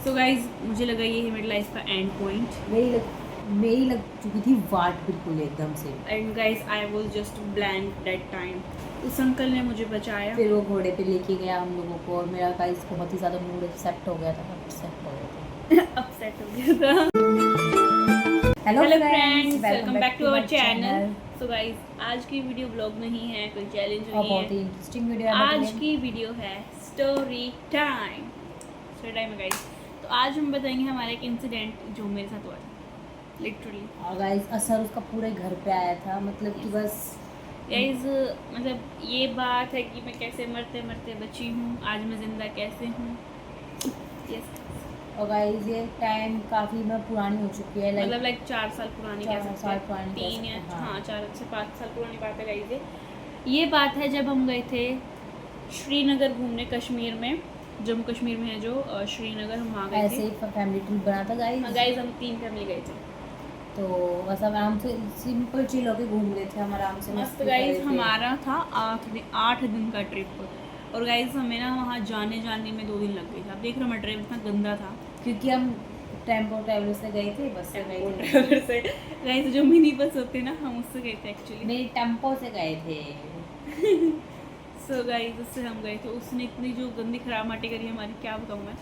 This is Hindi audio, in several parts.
सो गाइज मुझे लगा ये है मेरी लाइफ का एंड पॉइंट। मेरी लग चुकी थी वाट बिल्कुल एकदम से। And guys I was just blank that time. उस अंकल ने मुझे बचाया। फिर वो घोड़े पे लेके गया हम लोगों को और मेरा गाइस बहुत ही ज़्यादा मूड अपसेट हो गया था अपसेट हो गया था। Hello hello friends, friends, welcome back to our channel. Channel. So guys आज की वीडियो ब्लॉग नहीं है, कोई चैलेंज और नहीं बहुत ही है। इंटरेस्टिंग वीडियो है आज की वीडियो है स्टोरी टाइम। स्टोरी टाइम है गाइज। तो आज हम बताएंगे हमारा एक इंसिडेंट जो मेरे साथ हुआ था लिटरली। और गाइस असर उसका पूरे घर पे आया था, मतलब कि बस गाइज मतलब ये बात है कि मैं कैसे मरते मरते बची हूँ, आज मैं जिंदा कैसे हूँ। यस। और गाइस ये टाइम काफ़ी मैं पुरानी हो चुकी है, मतलब लाइक 4 साल पुरानी कह 4 सकते साल हैं, पुरानी कह 3 या सकते हैं, हाँ 4 से 5 साल पुरानी बात है गाइज। ये बात है जब हम गए थे श्रीनगर घूमने, कश्मीर में, जम्मू कश्मीर में है जो श्रीनगर, हम वहाँ गए ऐसे थे। ही फैमिली ट्रिप बना था गाइस। गाइज हम 3 फैमिली गए थे। तो बस हम आराम से सिंपल चिल होके घूम रहे थे, हम आराम से मस्त मस्ती कर गाइज रहे थे। हमारा था 8 दिन का ट्रिप। और गाइज हमें ना वहाँ जाने में 2 दिन लग गए थे। आप देख रहे हो हमारा ड्राइव इतना गंदा था क्योंकि हम टेम्पो ट्रैवलर से गए थे, बस से गए थे। ड्राइवर से। गाइज जो मिनी बस होते हैं ना, हम उससे गए थे एक्चुअली। मेरी टेम्पो से गए थे। सो गाइज उससे हम गए थे, उसने इतनी जो गंदी खराब माटी करी हमारी, क्या बताऊँ मैं।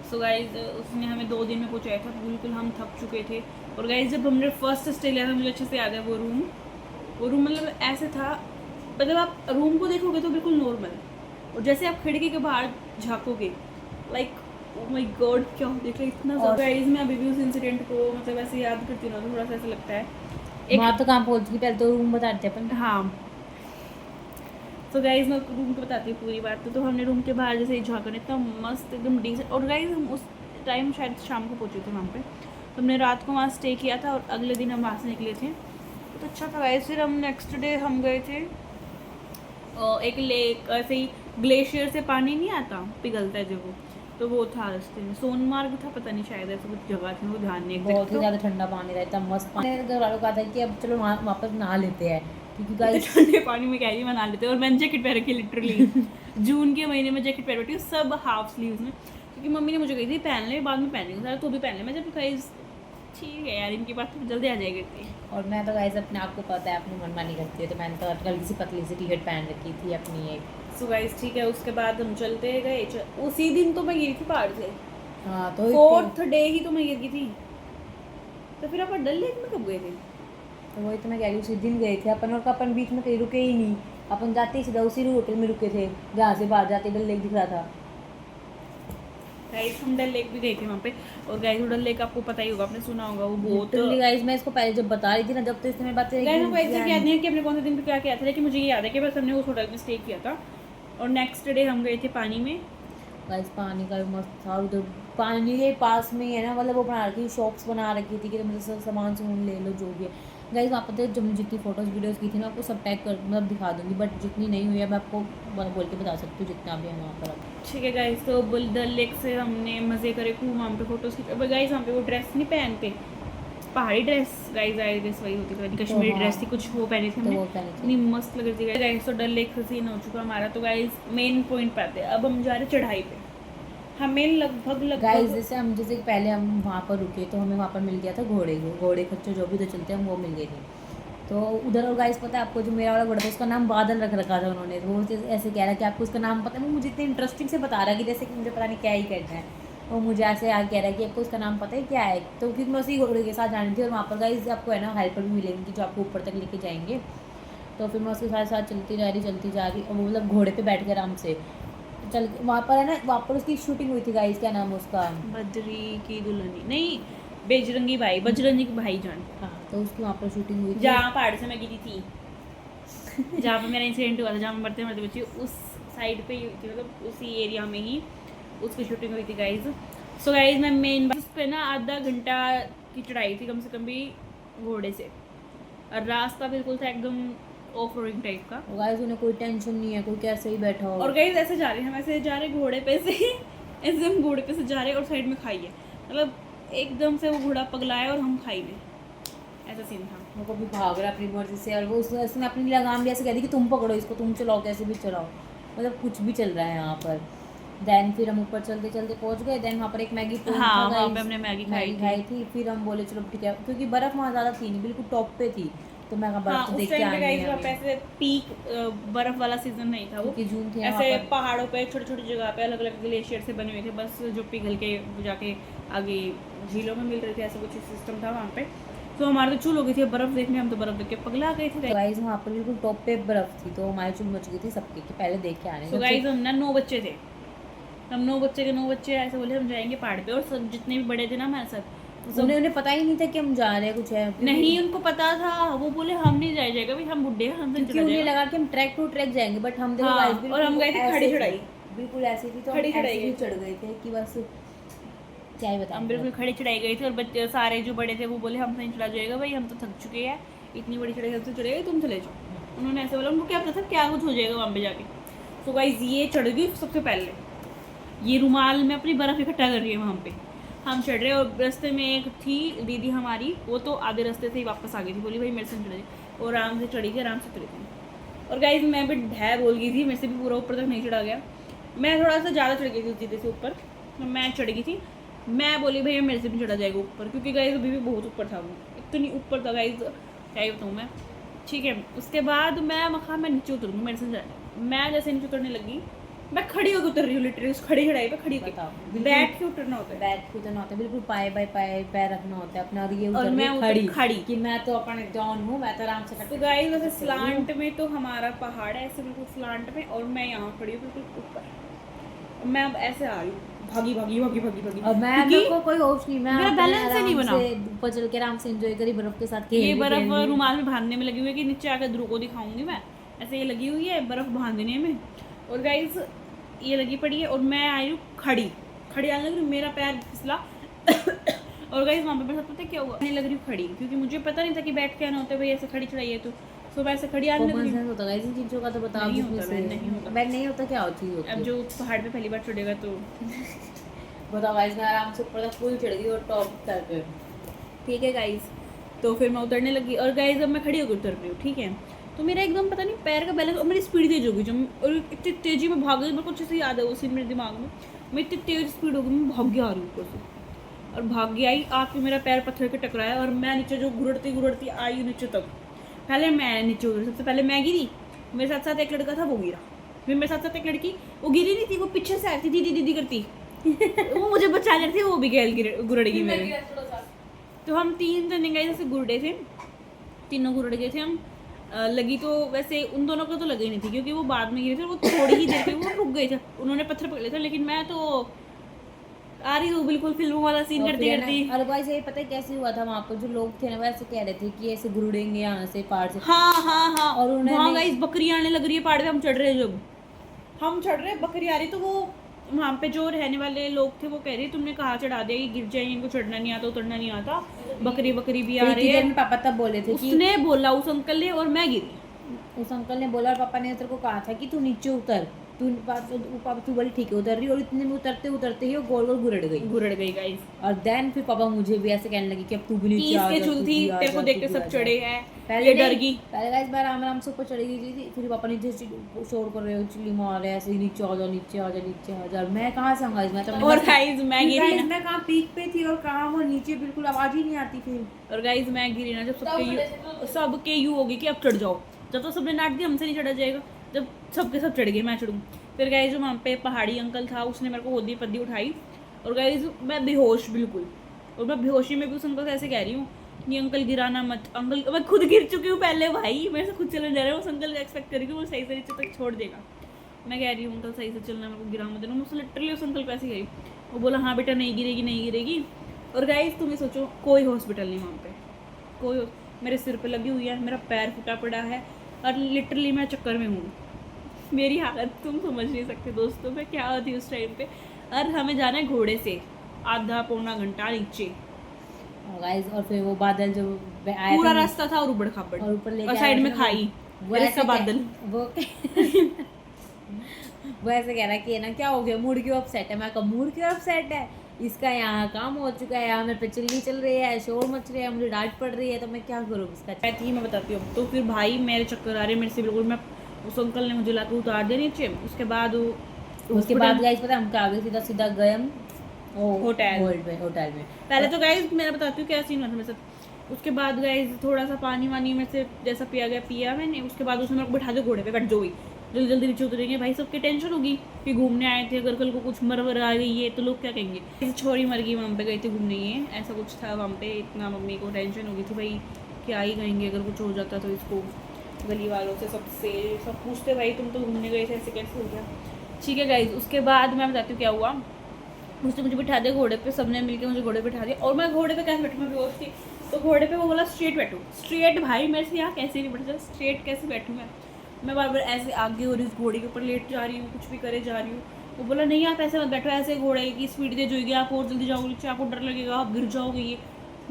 सो गाइज उसने हमें 2 दिन में पहुँचाया था, बिल्कुल हम थक चुके थे। और गाइज जब हमने फर्स्ट स्टे लिया था, मुझे अच्छे से याद है वो रूम मतलब ऐसे था, मतलब आप रूम को देखोगे तो बिल्कुल नॉर्मल, और जैसे आप खिड़की के बाहर झाँकोगे लाइक ओ माय गॉड क्या देख रहे इतना ज़्यादा। गाइज मैं अभी भी उस इंसिडेंट को मतलब ऐसे याद करती हूँ ना तो थोड़ा सा ऐसा लगता है वहाँ तो कहाँ पहुँच गई, पहले तो रूम बता देते अपन। हाँ। तो गाइज मैं रूम को बताती हूँ पूरी बात। तो हमने रूम के बाहर जैसे ही झाँका, इतना मस्त एकदम डिसेंट। और गाइज हम उस टाइम शायद शाम को पहुँचे थे वहाँ पे, तो हमने रात को वहाँ स्टे किया था और अगले दिन हम वहाँ से निकले थे। तो अच्छा था गाइज। फिर हम नेक्स्ट डे हम गए थे एक लेक, ऐसे ही ग्लेशियर से पानी नहीं आता, पिघलता है जो तो वो था रास्ते में। सोनमार्ग था, पता नहीं शायद ऐसा कुछ जगह थी, वो ध्यान नहीं। बहुत ही ज़्यादा ठंडा पानी था, इतना मस्त पानी। मेरे घर वालों को कहा था कि अब चलो वहाँ वापस नहा लेते हैं, क्योंकि गाइस ठंडे पानी में कह रही मैं नहा लेते। और मैंने जैकेट पहन रखी लिटरली। जून के महीने में जैकेट पहन रखी हूँ, सब हाफ स्लीव्स में, क्योंकि मम्मी ने मुझे कही थी पहन ले, बाद में पहन लेंगे। सारा तो भी पहन ले। मैं जब गाइस ठीक है यार, इनकी बात तो जल्दी आ जाएगी इतनी। और मैं तो गाइस अपने आप को पता है अपनी मनमानी करती है, तो मैंने तो हल्की सी पतली सी टी शर्ट पहन रखी थी अपनी एक। सो गाइस ठीक है, उसके बाद हम चलते गए। उसी दिन तो मैं गिरी थी पहाड़ से। हाँ तो 4th डे ही तो मैं गिर गई थी। तो फिर अपन डल लेक में कब गए थे? तो वही तो मैं कह रही हूँ, उसी दिन गए थे अपन, और अपन बीच में कहीं रुके ही नहीं। अपन जाते ही सीधा उसी होटल में रुके थे जहाँ से बाहर जाते डल लेक दिख रहा था। गाइस हम डल लेक भी गए थे वहाँ पे। और गाइस डल लेक आपको पता ही होगा, आपने सुना होगा, वो बहुत गाइस मैं इसको पहले जब बता रही थी ना, जब तो इसने मेरी बातें गाइस हमको एग्जैक्ट याद नहीं है कि हमने कौन से दिन पे क्या किया था, लेकिन मुझे ये याद है कि बस हमने उस होटल में स्टे किया था। और नेक्स्ट डे हम गए थे पानी में। गाइस पानी का भी मस्त था उधर, पानी के पास में ही है ना, मतलब वो बना रखी शॉप्स बना रखी थी कि मतलब सामान सुन ले लो जो भी है। गाइस वहाँ पर जब जितनी फोटोज़ वीडियोस की थी मैं आपको सब टैग कर मतलब दिखा दूँगी, बट जितनी नहीं हुई है मैं आपको बोल के बता सकती हूँ जितना भी है वहाँ पर। ठीक है गाइस, तो डल लेक से हमने मज़े करे खूब, वहाँ पे फोटोज़ की। गाइस वहाँ पे वो ड्रेस नहीं पहनते, पहाड़ी ड्रेस। गाइस आई ड्रेस वही होती थी, कश्मीरी ड्रेस थी कुछ, वो पहनी थी हमने। इतनी मस्त लग रही थी गाइस। तो डल लेक से सीन हो चुका हमारा। तो गाइस मेन पॉइंट पे आते हैं, अब हम जा रहे चढ़ाई पे। हमें लगभग गाइस जैसे पहले हम वहाँ पर रुके तो हमें वहाँ पर मिल गया था घोड़े खच्चर जो भी उधर चलते हैं वो मिल गए थे। तो उधर, और गाइस पता है आपको, जो मेरा वाला घोड़ा था उसका नाम बादल रख रखा था उन्होंने। तो वो ऐसे कह रहा है कि आपको उसका नाम पता है। वो मुझे इतने इंटरेस्टिंग से बता रहा है कि जैसे कि मुझे पता नहीं क्या ही करना है। वो मुझे ऐसे आगे कह रहा है कि आपको उसका नाम पता है क्या है। तो क्योंकि मैं उसी घोड़े के साथ जानी थी, और वहाँ पर गाइस आपको है ना हेल्पर भी मिलेंगे जो आपको ऊपर तक लेके जाएंगे। तो फिर मैं उसके साथ साथ चलती जा रही, और वो मतलब घोड़े पर बैठ के आराम से चल। वहाँ पर है ना, वहाँ पर उसकी शूटिंग हुई थी गाइस, क्या नाम है उसका, बद्री की दुल्हनी नहीं, बजरंगी भाई, बजरंगी भाईजान। हाँ तो उसकी वहाँ पर शूटिंग हुई थी। जहाँ पहाड़ से मैं गिरी थी, जहाँ पे मेरा इंसिडेंट हुआ था, जहाँ मैं मरते मरते बची, उस साइड पे ही हुई थी, मतलब उसी एरिया में ही उसकी शूटिंग हुई थी गाइज। सो गाइज मैं मेन उस पर ना आधा घंटा की चढ़ाई थी कम से कम भी घोड़े से, और रास्ता बिल्कुल था एकदम ऑफ रोडिंग टाइप का। गाइस उन्हें कोई टेंशन नहीं है, कोई कैसे ही बैठा हो। और गाइज ऐसे जा रहे हैं, हम ऐसे जा रहे घोड़े पे से ऐसे हम घोड़े पे से जा रहे हैं और साइड में खाई है, मतलब एकदम से वो घोड़ा पगला है और हम खाई में, ऐसा सीन था। वो कभी भाग रहा अपनी मर्जी से, और वो उसने अपनी लगाम भी ऐसे कह दी कि तुम पकड़ो इसको, तुम चलाओ कैसे भी चलाओ, मतलब कुछ भी चल रहा है यहाँ पर। देन फिर हम ऊपर चलते चलते पहुंच गए। देन वहाँ पर एक मैगी पॉइंट हाँ, था वहाँ guys, पे हमने मैगी खाई थी। खाई थी। फिर हम बोले चलो ठीक है, क्योंकि बर्फ़ वहाँ ज़्यादा थी नहीं, बिल्कुल टॉप पे थी, तो मैं कहा हाँ, बर्फ़ तो उस देख के टाइम पे आनी गाइस है वहाँ पे हमें, ऐसे पीक बर्फ वाला सीजन नहीं था वो। क्योंकि जून थी ना वहाँ ऐसे पर। पहाड़ों पे छोटी छोटी जगह पे अलग अलग ग्लेशियर से बने हुए थे, बस जो पिघल के जाके आगे झीलों में मिल रहे थे, ऐसा कुछ सिस्टम था वहाँ पे। तो हमारे तो चूल हो गई थी बर्फ देखने, हम तो बर्फ देख के पगला गए थे। तो गाइस वहाँ पर बिल्कुल टॉप पे बर्फ़ थी, तो हमारी चुल मच गई थी सबकी कि पहले देख के आने। सो गाइस हम ना 9 बच्चे थे, हम 9 बच्चे के 9 बच्चे ऐसे बोले हम जाएंगे पहाड़ पे, और सब जितने भी बड़े थे ना हमारे साथ तो सब उन्हें पता ही नहीं था कि हम जा रहे हैं कुछ है, नहीं, उनको पता था, वो बोले हम नहीं जाएगा भाई, हम बुढ़े हैं, हमसे क्योंकि चला उन्हें जाएगा। लगा कि हम ट्रैक टू ट्रैक जाएंगे, बट हम देखो हाँ, गाइस और बिल्कुल हम गए थे ऐसे खड़ी थे, चढ़ाई, बिल्कुल ऐसी थी, तो हम खड़ी चढ़ाई ऐसे गई ही थी। चढ़ गए थे कि बस क्या ही बताएं। हम बिल्कुल खड़ी चढ़ाई गई थी, और बच्चे सारे जो बड़े थे वो बोले हमसे नहीं चढ़ा जाएगा भाई, हम तो थक चुके हैं, इतनी बड़ी चढ़ाई हमसे चढ़ेगा, तुम चले जाओ। उन्होंने ऐसे बोला, उनको क्या पता था क्या कुछ हो जाएगा वहाँ पे जाके। तो गाइस ये चढ़ गई सबसे पहले, ये रुमाल में अपनी बर्फ़ इकट्ठा कर रही है वहाँ पे। हम चढ़ रहे, और रास्ते में एक थी दीदी हमारी, वो तो आधे रास्ते से ही वापस आ गई थी, बोली भाई मेरे से चढ़ जाए, और आराम से चढ़ी थी, आराम से चढ़ी थी। और गाइस मैं भी ढह बोल गई थी, मेरे से भी पूरा ऊपर तक नहीं चढ़ा गया, मैं थोड़ा सा ज़्यादा चढ़ गई थी उस दीदी से ऊपर, तो मैं चढ़ गई थी। मैं बोली भैया मेरे से भी चढ़ा जाएगा ऊपर, क्योंकि गाइस अभी भी बहुत ऊपर था, वो इतनी ऊपर था गाइस, क्या ही बताऊँ मैं। ठीक है, उसके बाद मैं नीचे उतरूँगी, मेरे से जाए। मैं जैसे नीचे उतरने लगी, मैं खड़ी होकर उतर रही हूँ, लिटरली उस खड़ी चढ़ाई पे खड़ी होकर, बताओ, बैठ के उतरना होता है। बैठ के उतरना होता है, बिल्कुल पाए बाय पाए पैर रखना होता है अपना, और ये और उतर मैं रही उतर खड़ी। कि मैं तो अपने जॉन हूँ, मैं तो आराम से तो गाइस वैसे स्लांट में तो हमारा पहाड़ है ऐसे बिल्कुल स्लांट में, और मैं यहाँ खड़ी हूँ बिल्कुल ऊपर, और मैं अब ऐसे आ रही हूँ भागी भागी भागी भागी भागी, और मैं क्योंकि मेरे को कोई होश नहीं, मैं मेरा अपने बैलेंस ही नहीं आराम बना। से ऊपर चल के आराम से एंजॉय करी बर्फ के साथ, ये खेल बर्फ रुमाल में बांधने में लगी हुई है कि नीचे आकर ध्रुव को दिखाऊंगी मैं, ऐसे ये लगी हुई है बर्फ बांधने में। और गाइस ये लगी पड़ी है, और मैं आई हूँ खड़ी खड़ी आने लग रही हूँ, मेरा पैर फिसला और गाइस वहाँ पे मेरे साथ पता है क्या हुआ, आने लग रही हूँ खड़ी, क्योंकि मुझे पता नहीं था कि बैठ के आना होता है भाई, ऐसे खड़ी चढ़ाई है तो मैं ऐसे खड़ी आने लग रही हूँ। होता है ऐसी चीज़ों का, तो बताओ नहीं जिसमें होता, से नहीं होता। बैठ नहीं होता, क्या चीज़ होती अब है? जो पहाड़ पे पहली बार चढ़ेगा तो बताओ गाइस, मैं आराम से ऊपर तक फुल चढ़ गई और टॉप तक। ठीक है गाइस, तो फिर मैं उतरने लगी, और गाइस अब मैं खड़ी होकर उतर रही हूँ, ठीक है। तो मेरा एकदम पता नहीं पैर का बैलेंस, और मेरी स्पीड तेज हो गई, जब और इतनी तेजी में भाग गई, मेरे को अच्छे से याद है उसी मेरे दिमाग में, मैं इतनी तेज स्पीड हो गई, मैं भाग के आ रही हूँ ऊपर से, और भाग के आई, आके मेरा पैर पत्थर के टकराया, और मैं नीचे जो गुरड़ती गुरड़ती आई हूँ नीचे तक, पहले मैं नीचे उतरी, सबसे पहले मैं गिरी, मेरे साथ साथ एक लड़का था वो गिरा, फिर मेरे साथ साथ एक लड़की, वो गिरी नहीं थी, वो पीछे से आई थी दीदी दीदी करती वो मुझे बचाने थी, वो भी गैल गुरड़ेगी मेरे। तो हम 3 जने गए जैसे गुरडे थे, तीनों गुरड़ गए थे हम। लगी तो वैसे उन दोनों को तो लगी नहीं थी, क्योंकि वो बाद में गिरे थे, वो थोड़ी ही देर पे वो रुक गए थे, उन्होंने पत्थर पकड़े थे, लेकिन मैं तो आ रही हूँ बिल्कुल फिल्मों वाला सीन करती करती। और गाइस ये पता है कैसे हुआ था, वहाँ पर जो लोग थे ना वो ऐसे कह रहे थे कि ऐसे गुरुड़ेंगे यहाँ से पहाड़ से। हाँ हाँ हाँ, और उन्होंने वहाँ गाइस बकरी आने लग रही है पहाड़ पे, हम चढ़ रहे हैं, जब हम चढ़ रहे हैं बकरी आ रही, तो वो वहाँ पे जो रहने वाले लोग थे वो कह रहे तुमने कहाँ चढ़ा दिया, ये गिर जाएंगे, इनको चढ़ना नहीं आता उतरना नहीं आता, बकरी बकरी भी आ रही है। पापा तब बोले थे कि उसने बोला उस अंकल ने, और मैं गिरी। उस अंकल ने बोला, और पापा ने तेरे को कहा था कि तू नीचे उतर, तू बोली ठीक है उतर रही, और इतने में उतरते उतरते ही वो गोल गोल गुरड़ गई गाइस। और देन फिर पापा मुझे भी ऐसे कहने लगी कि अब तू भी नीचे आ इसके जा, चुल तू थी, भी आ तेरे को जा, देख तू के भी सब आ जा। चढ़े हैं, पहले ये नहीं, डर गई। पहले गाइस मैं आराम आराम से ऊपर चढ़ी गई थी, फिर पापा नीचे शोर कर रहे हो, चिल्ली मार रहे ऐसे, नीचे आ जाओ नीचे आ जाओ नीचे आ जाओ। मैं कहाँ से गाइस, मैं तो और गाइस मैं गिरी ना, मैं कहाँ पीक पे थी और कहाँ वो नीचे, बिल्कुल आवाज ही नहीं आती थी। और गाइस मैं गिरी ना, जब सबके यू होगी कि अब चढ़ जाओ, जब तो सबने नाट दिया हमसे नहीं चढ़ा जाएगा, जब सबके सब चढ़ गए मैं चढ़ूँ। फिर गाइस जो वहाँ पे पहाड़ी अंकल था उसने मेरे को होदी पद्दी उठाई, और गाइस मैं बेहोश बिल्कुल, और मैं बेहोशी में भी उस अंकल से ऐसे कह रही हूँ ये अंकल गिराना मत, अंकल मैं खुद गिर चुकी हूँ पहले भाई, मेरे से खुद चलने जा रहे हैं, उस अंकल का एक्सपेक्ट करेगी वो सही से नीचे तक छोड़ देगा। मैं कह रही हूँ अंकल सही से चलना, मेरे को गिरा मत देना, मुझसे लिटरली उस अंकल को ऐसे कही, वो बोला हाँ बेटा नहीं गिरेगी नहीं गिरेगी। और गाइस तुम्हें सोचो कोई हॉस्पिटल नहीं वहाँ पे, कोई मेरे सिर पे लगी हुई है, मेरा पैर फुटा पड़ा है, और लिटरली मैं चक्कर में हूँ, मेरी हालत तुम समझ नहीं सकते दोस्तों मैं क्या होती उस टाइम पे। और हमें जाना है घोड़े से आधा पौना घंटा नीचे, गाइस और फिर वो बादल जो आया पूरा था रास्ता था और उबड़ खाबड़, और ऊपर लेके और आया साइड था में ना खाई, वो और ऐसे इसका बादल वो वो ऐसे कह रहा है कि है ना क्या हो गया, मूड क्यों अपसेट है। मैं कहा मूड क्यों अपसेट है, इसका यहाँ काम हो चुका है, यहाँ मेरे पे चिल्ली चल रही है, शोर मच रही है, मुझे डांट पड़ रही है, तो मैं क्या करूँ इसका। मैं बताती हूँ। तो फिर भाई मेरे चक्कर आ रहे मेरे से बिल्कुल, मैं उस अंकल ने मुझे लाकर उतार दिया नीचे, उसके बाद उसके बाद गाइस पता है हम क्या आ गए, सीधा सीधा गए हम होटल होटल में। पहले तो गाइज मैं बताती हूँ क्या सीन हुआ था मेरे साथ। उसके बाद गाइज थोड़ा सा पानी वानी में से जैसा पिया गया पिया मैंने। उसके बाद उसने मेरे को बैठा दिया घोड़े पे, बैठ जो भी जल्दी जल्दी नीचे उतरेंगे। भाई सबकी टेंशन होगी कि घूमने आए थे, अगर कल को कुछ मर आ गई है तो लोग क्या कहेंगे, ऐसी छोरी मर गई वहाँ पे गए थे घूमने, ये ऐसा कुछ था वहाँ पे। इतना मम्मी को टेंशन हो गई थी भाई क्या ही कहेंगे अगर कुछ हो जाता तो इसको। गली वालों से सबसे सब पूछते भाई तुम तो घूमने गए थे ऐसे कैसे हो गया। ठीक है गाइज, उसके बाद मैं बताती हूँ क्या हुआ। उसने मुझे बिठा दिया घोड़े पे, सबने मिलके मुझे घोड़े पे बिठा दिया। और मैं घोड़े पे कैसे बैठूँ, मैं बेहोश थी। तो घोड़े पे वो बोला स्ट्रेट बैठो। स्ट्रेट भाई मेरे से यहाँ कैसे नहीं बैठा, स्ट्रेट कैसे बैठूँ मैं बार बार ऐसे आगे हो रही हूँ, घोड़े के ऊपर लेट जा रही हूँ, कुछ भी करे जा रही हूँ। वो बोला नहीं आप ऐसे मत बैठो, ऐसे घोड़े की स्पीड तेज होगी, आप और जल्दी जाओगे नीचे, आपको डर लगेगा, आप गिर जाओगे। ये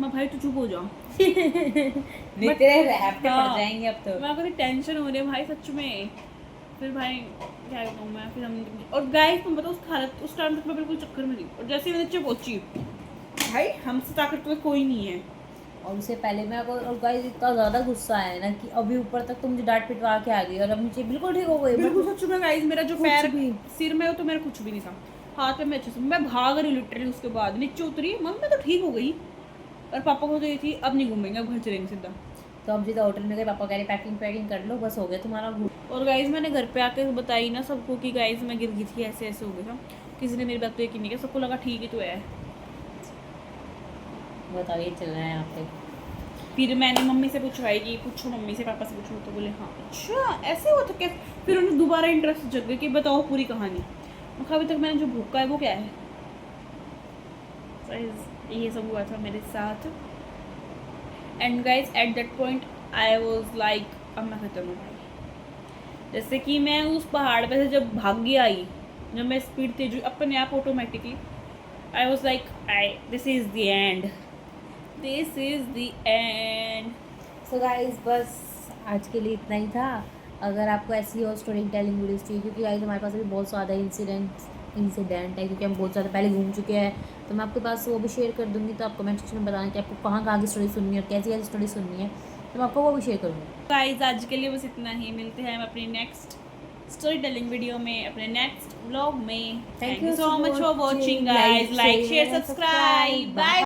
मैं भाई तू चुप हो जाओ नहीं तेरे रैप पे पड़ जाएंगे अब तो। मैं कभी टेंशन हो रही है भाई सच में। फिर भाई क्या कहूँ मैं, फिर हम और गाइस तुम बताओ उस टाइम तक मैं बिल्कुल चक्कर में थी। और जैसे ही मैं नीचे पहुंची भाई हमसे ताकतवर कोई नहीं है। और उससे पहले मैं और गाइस इतना ज़्यादा गुस्सा आया ना कि अभी ऊपर तक तो मुझे डांट पिटवा के आ गई और अब नीचे बिल्कुल ठीक हो गई। बिल्कुल सच में गाइस मेरा जो कुछ पैर भी। सिर में हो तो मेरा कुछ भी नहीं था, हाथ में अच्छे से मैं भाग रही लिटरली। उसके बाद नीचे उतरी मम्मी मैं तो ठीक हो गई। और पापा को तो ये थी अब नहीं घूमेंगे, अब घर चलेंगे सीधा। तो अब सीधा होटल में गए, पापा कह रहे पैकिंग कर लो बस हो गया तुम्हारा घूम। और गाइज मैंने घर पे आके बताई ना सबको कि गाइज मैं गिर गई थी, ऐसे ऐसे हो गया था। किसी ने मेरी बात तो यकीन नहीं किया, सबको लगा ठीक ही तो है। बताओ ये चल रहा है यहाँ पे। फिर मैंने मम्मी से पूछवाई कि पूछो मम्मी से पापा से पूछो, तो बोले हाँ अच्छा ऐसे हुआ था क्या। फिर उन्हें दोबारा इंटरेस्ट जग गया कि बताओ पूरी कहानी। मैं कहा अभी तक मैंने जो भूखा है वो क्या है। ये सब हुआ था मेरे साथ। And guys at that point I was like अब मैं खत्म हूँ भाई। जैसे कि मैं उस पहाड़ पे से जब भागी आई, जब मैं स्पीड तेज हुई अपने आप automatically, I was like this is the end, this is the end. So guys बस आज के लिए इतना ही था। अगर आपको ऐसी और स्टोरी टेलिंग वीडियोस चाहिए, क्योंकि गाइस हमारे पास अभी बहुत ज़्यादा इंसिडेंट है, क्योंकि हम बहुत ज़्यादा पहले घूम चुके हैं, तो मैं आपके पास वो भी शेयर कर दूँगी। तो आप कमेंट सेक्शन में बताना कि आपको कहाँ कहाँ की स्टोरी सुननी है और कैसी कैसी स्टोरी सुननी है, तो मैं आपको वो भी शेयर करूँगी। गाइस आज के लिए बस इतना ही, मिलते हैं हम अपनी नेक्स्ट स्टोरी टेलिंग वीडियो में, अपने नेक्स्ट व्लॉग में। Thank you so much for watching guys, like share subscribe, bye.